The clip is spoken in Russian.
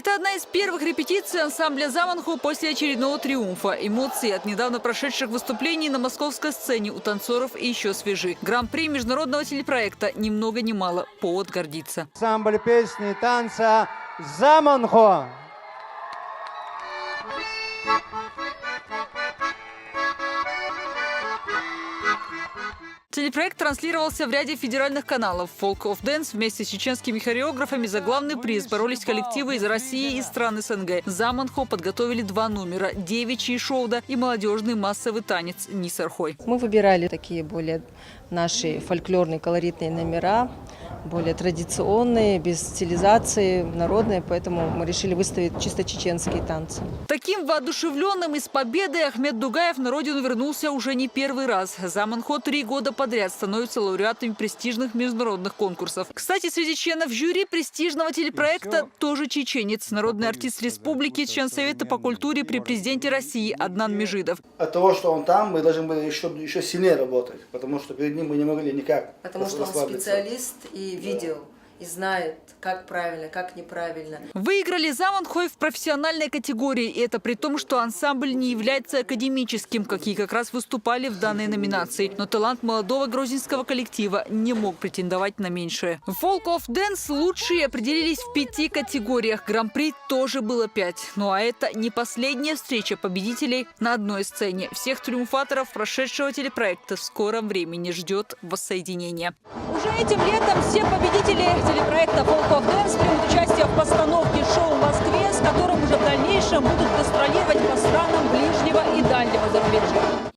Это одна из первых репетиций ансамбля «Заманхо» после очередного триумфа. Эмоции от недавно прошедших выступлений на московской сцене у танцоров еще свежи. Гран-при международного телепроекта ни много ни мало повод гордиться. Ансамбль песни и танца «Заманхо». Телепроект транслировался в ряде федеральных каналов. «Folk of Dance» вместе с чеченскими хореографами за главный приз боролись коллективы из России и стран СНГ. «Заманхо» подготовили 2 номера – девичий шоуда и молодежный массовый танец «Нисархой». Мы выбирали такие более наши фольклорные колоритные номера, более традиционные, без стилизации, народные, поэтому мы решили выставить чисто чеченские танцы. Таким воодушевленным и с победой Ахмед Дугаев на родину вернулся уже не первый раз. «Заманхо» 3 года подряд становятся лауреатами престижных международных конкурсов. Кстати, среди членов жюри престижного телепроекта тоже чеченец, народный артист республики, член Совета по культуре при президенте России Аднан Межидов. От того, что он там, мы должны были еще сильнее работать, потому что перед ним мы не могли никак. Потому что он специалист и видел, и знает, как правильно, как неправильно. Выиграли «Заманхо» в профессиональной категории. И это при том, что ансамбль не является академическим, какие как раз выступали в данной номинации. Но талант молодого грузинского коллектива не мог претендовать на меньшее. В «Folk of Dance» лучшие определились в 5 категориях. Гран-при тоже было 5. Ну а это не последняя встреча победителей на одной сцене. Всех триумфаторов прошедшего телепроекта в скором времени ждет воссоединение. Уже этим летом все победители телепроекта «Folk of Dance» примут участие в постановке шоу в Москве, с которым уже в дальнейшем будут гастролировать по странам ближнего и дальнего зарубежья.